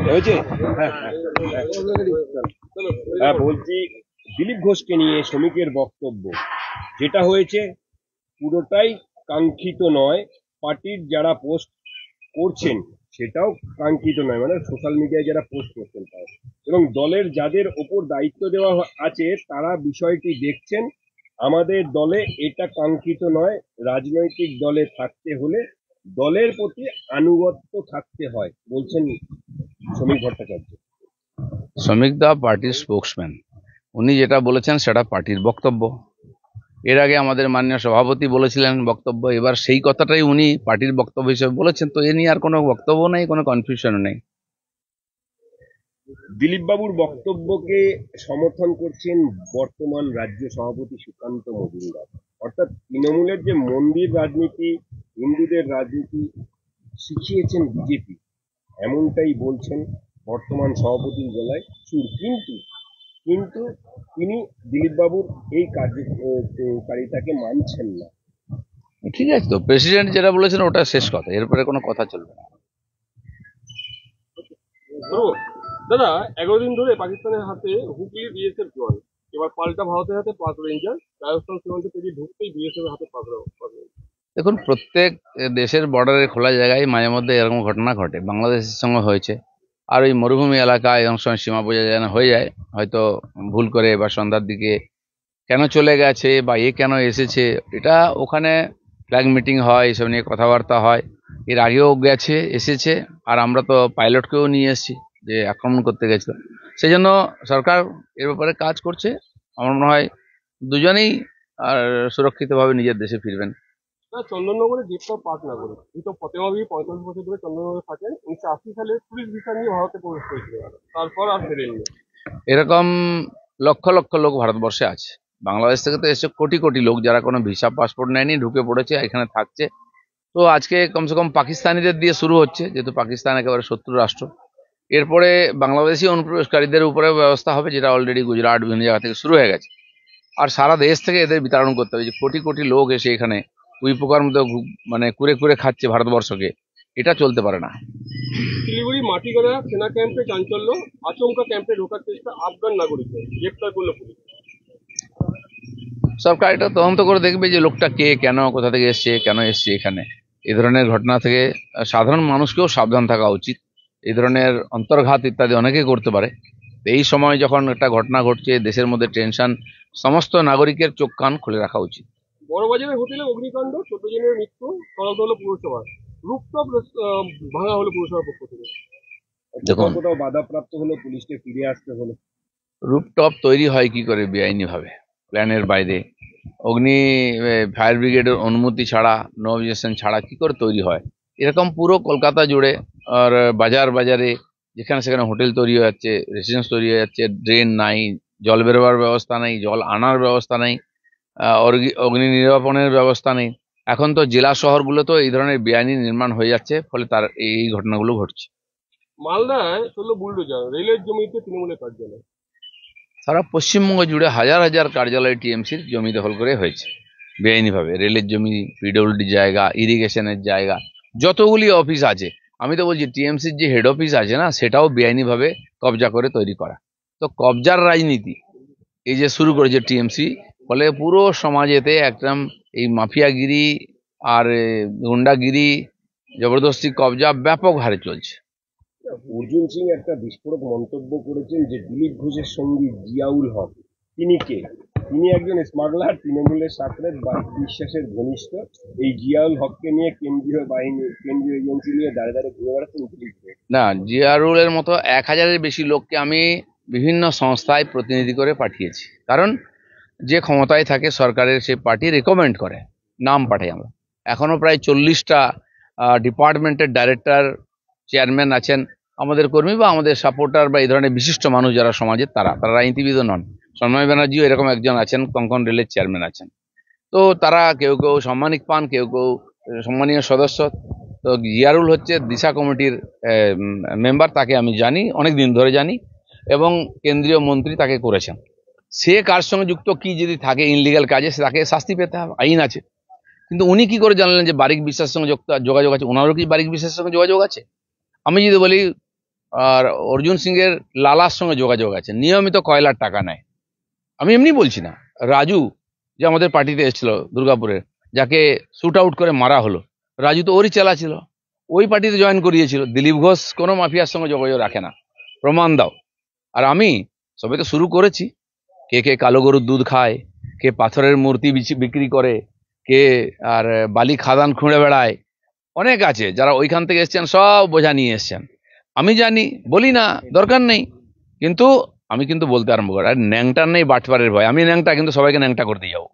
হয়েছে। হ্যাঁ হ্যাঁ হ্যাঁ, বলছি দিলীপ ঘোষকে নিয়ে শ্রমিকের বক্তব্য যেটা হয়েছে পুরোটাই কাঙ্ক্ষিত নয়। পার্টির যারা পোস্ট করছেন সেটাও কাঙ্ক্ষিত নয়, মানে সোশ্যাল মিডিয়ায় যারা পোস্ট করছেন তাও, এবং দলের যাদের ওপর দায়িত্ব দেওয়া আছে তারা বিষয়টি দেখছেন। আমাদের দলে এটা কাঙ্ক্ষিত নয়। রাজনৈতিক দলে থাকতে হলে দলের প্রতি আনুগত্য থাকতে হয়, বলছেন শ্রমিক ভট্টাচার্য। শ্রমিক দা পার্টির স্পোক্সম্যান, উনি যেটা বলেছেন সেটা পার্টির বক্তব্য। এর আগে আমাদের মাননীয় সভাপতি বলেছিলেন বক্তব্য, এবার সেই কথাটাই উনি পার্টির বক্তব্য হিসেবে বলেছেন। তো এ নিয়ে আর কোনো বক্তব্য নেই, কোনো কনফিউশন নেই। দিলীপ বাবুর বক্তব্যকে সমর্থন করছেন বর্তমান রাজ্য সভাপতি সুকান্ত মজুমদার। অর্থাৎ তৃণমূলের যে মন্দির রাজনীতি, হিন্দুদের রাজনীতি শিখিয়েছেন বিজেপি, এমনটাই বলছেন বর্তমান সভাপতির গলায় সুর। কিন্তু কিন্তু তিনি দিলীপ বাবুর এই কার্যকারিতাকে মানছেন না। ঠিক আছে, তো প্রেসিডেন্ট যেটা বলেছেন ওটা শেষ কথা, এরপরে কোনো কথা চলবে না। দাদা, 11 দিন ধরে পাকিস্তানের হাতে হুগলি বিএসএফ জওয়ান, এবার পাল্টা ভারতের হাতে পাক রেঞ্জার। রাজস্থান সীমান্তে পেরিয়ে ঢুকতেই বিএসএফ এর হাতে পাক রেঞ্জার। দেখুন, প্রত্যেক দেশের বর্ডারে খোলা জায়গায় মাঝে মধ্যে এরকম ঘটনা ঘটে, বাংলাদেশের সঙ্গে হয়েছে। আর ওই মরুভূমি এলাকায় অনেক সময় সীমা বোঝা যায় না, হয়ে যায় হয়তো ভুল করে বা সন্ধ্যার দিকে কেন চলে গেছে বা এ কেন এসেছে, এটা ওখানে ফ্ল্যাগ মিটিং হয়, এসব নিয়ে কথাবার্তা হয়। এর আগেও গেছে, এসেছে, আর আমরা তো পাইলটকেও নিয়ে এসেছি যে আক্রমণ করতে গেছিল। সেই জন্য সরকার এর ব্যাপারে কাজ করছে। আমার মনে হয় দুজনেই আর সুরক্ষিতভাবে নিজের দেশে ফিরবেন। চন্দননগরে গ্রেপ্তার পাক নাগরিক ধৃত ফতেমা বিবি 45 বছর ধরে চন্দননগরে থাকেন। 1980 সালে টুরিস্ট ভিসা নিয়ে ভারতে প্রবেশ করেছিল, তারপর আর ফেরেননি। এরকম লক্ষ লক্ষ লোক ভারতবর্ষে আছে। বাংলাদেশ থেকে তো এসে কোটি কোটি লোক যারা কোনো ভিসা পাসপোর্ট নেয়নি, ঢুকে পড়েছে, এখানে থাকছে। তো আজকে কমসে কম পাকিস্তানিদের দিয়ে শুরু হচ্ছে, যেহেতু পাকিস্তান একেবারে শত্রু রাষ্ট্র। এরপরে বাংলাদেশি অনুপ্রবেশকারীদের উপরে ব্যবস্থা হবে, যেটা অলরেডি গুজরাট বিভিন্ন জায়গা থেকে শুরু হয়ে গেছে। আর সারা দেশ থেকে এদের বিতরণ করতে হবে। যে কোটি কোটি লোক এসে এখানে উই পোকার মতো মানে কুরে কুরে খাচ্ছে ভারতবর্ষকে, এটা চলতে পারে না। শিলিগুড়ি মাটিগাড়া সেনা ক্যাম্পে চাঞ্চল্য, আচমকা ক্যাম্পে ঢোকার চেষ্টা আফগান নাগরিকদের গ্রেপ্তার করলো পুলিশ। সরকার এটা তদন্ত করে দেখবে যে লোকটা কে, কেন, কোথা থেকে এসছে, কেন এসছে এখানে। এই ধরনের ঘটনা থেকে সাধারণ মানুষকেও সাবধান থাকা উচিত। এই ধরনের অন্তর্ঘাত ইত্যাদি অনেকেই করতে পারে। এই সময় যখন একটা ঘটনা ঘটছে, দেশের মধ্যে টেনশন, সমস্ত নাগরিকের চোখ কান খুলে রাখা উচিত। বড়বাজারের হোটেলে অগ্নিকাণ্ড, 14 জনের মৃত্যু, তদন্ত হলো পুরসভা। রুফটপ ভাঙা হলো পুরসভার পক্ষ থেকে। কোথাও কোথাও বাধাপ্রাপ্ত হলো, পুলিশকে ফিরে আসতে হলো। রুফটপ তৈরি হয় কি করে বেআইনি ভাবে, প্ল্যানের বাইরে? অগ্নি ফায়ার ব্রিগেডের অনুমতি ছাড়া, নো অবজেকশন ছাড়া কি করে তৈরি হয়? এরকম পুরো কলকাতা জুড়ে আর বাজার বাজারে যেখানে সেখানে হোটেল তৈরি হয়ে যাচ্ছে, রেসিডেন্স তৈরি হয়ে যাচ্ছে, ড্রেন নাই, জল বেরোবার ব্যবস্থা নেই, জল আনার ব্যবস্থা নেই, অগ্নি নির্বাপনের ব্যবস্থা নেই। এখন তো জেলা শহরগুলোতেও এই ধরনের বেআইনি নির্মাণ হয়ে যাচ্ছে, ফলে তার এই ঘটনাগুলো ঘটছে। মালদায় চললো বুলডোজার, রেলের জমিতে তৃণমূলের কার্যালয়। সারা পশ্চিমবঙ্গ জুড়ে হাজার হাজার কার্যালয় টিএমসির জমি দখল করে হয়েছে বেআইনিভাবে। রেলের জমি, পিডব্লিউডি জায়গা, ইরিগেশনের জায়গা, যতগুলি অফিস আছে। আমি তো বলছি টিএমসির যে হেড অফিস আছে না, সেটাও বেআইনিভাবে কবজা করে তৈরি করা। তো কবজার রাজনীতি এই যে শুরু করেছে টিএমসি, ফলে পুরো সমাজেতে একদম এই মাফিয়াগিরি আর গুন্ডাগিরি, জবরদস্তি কবজা ব্যাপক হারে চলছে। অর্জুন সিং একটা বিস্ফোরক মন্তব্য করেছেন যে দিলীপ ঘোষের সঙ্গী জিয়াউল হক, তিনি কে? তিনি একজন স্মাগলার, তৃণমূলের সাকরেদ বিশ্বাসের ঘনিষ্ঠ। এই জিয়াউল হককে নিয়ে কেন্দ্রীয় বাহিনী, কেন্দ্রীয় এজেন্সি নিয়ে দাঁড়ে দাঁড়িয়ে ঘুরে বেড়াচ্ছেন দিলীপ ঘোষ। না, জিয়ারুলের মতো 1000-এর বেশি লোককে আমি বিভিন্ন সংস্থায় প্রতিনিধি করে পাঠিয়েছি। কারণ যে ক্ষমতায় থাকে সরকারের, সে পার্টি রেকমেন্ড করে, নাম পাঠাই আমরা। এখনো প্রায় 40টা ডিপার্টমেন্টের ডাইরেক্টর, চেয়ারম্যান আছেন আমাদের কর্মী বা আমাদের সাপোর্টার বা এই ধরনের বিশিষ্ট মানুষ যারা সমাজের, তারা রাজনীতিবিদও নন। সন্ময় ব্যানার্জিও এরকম একজন আছেন, কঙ্কন রেলের চেয়ারম্যান আছেন। তো তারা কেউ কেউ সাম্মানিক পান, কেউ কেউ সম্মানীয় সদস্য। তো জিয়ারুল হচ্ছে দিশা কমিটির মেম্বার, তাকে আমি জানি, অনেক দিন ধরে জানি, এবং কেন্দ্রীয় মন্ত্রী তাকে করেছেন। সে কার সঙ্গে যুক্ত, কি যদি থাকে ইনলিগাল কাজে, তাকে শাস্তি পেতে হবে, আইন আছে। কিন্তু উনি কি করে জানলেন যে বারিক বিশ্বাসের সঙ্গে যোগাযোগ আছে? ওনারও কি বারিক বিশ্বাসের সঙ্গে যোগাযোগ আছে? আমি যদি বলি আর অর্জুন সিংয়ের লালার সঙ্গে যোগাযোগ আছে, নিয়মিত কয়লার টাকা নেয়। আমি এমনি বলছি না, রাজু যে আমাদের পার্টিতে এসেছিল দুর্গাপুরের, যাকে শুট আউট করে মারা হলো, রাজু তো ওরই চেলা ছিল, ওই পার্টিতে জয়েন করিয়েছিল। দিলীপ ঘোষ কোনো মাফিয়ার সঙ্গে যোগাযোগ রাখে না, প্রমাণ দাও। আর আমি সবে তো শুরু করেছি, কে কে কালো গরুর দুধ খায়, কে পাথরের মূর্তি বিক্রি করে, কে আর বালি খাদান খুঁড়ে বেড়ায়, অনেক আছে যারা ওইখান থেকে এসছেন, সব বোঝা নিয়ে এসছেন। আমি জানি, বলি না, দরকার নেই, কিন্তু আমি কিন্তু বলতে আরম্ভ করি, আর ন্যাংটার নেই বাটপারের ভয়, আমি ন্যাংটা কিন্তু সবাইকে ন্যাংটা করতে যাবো।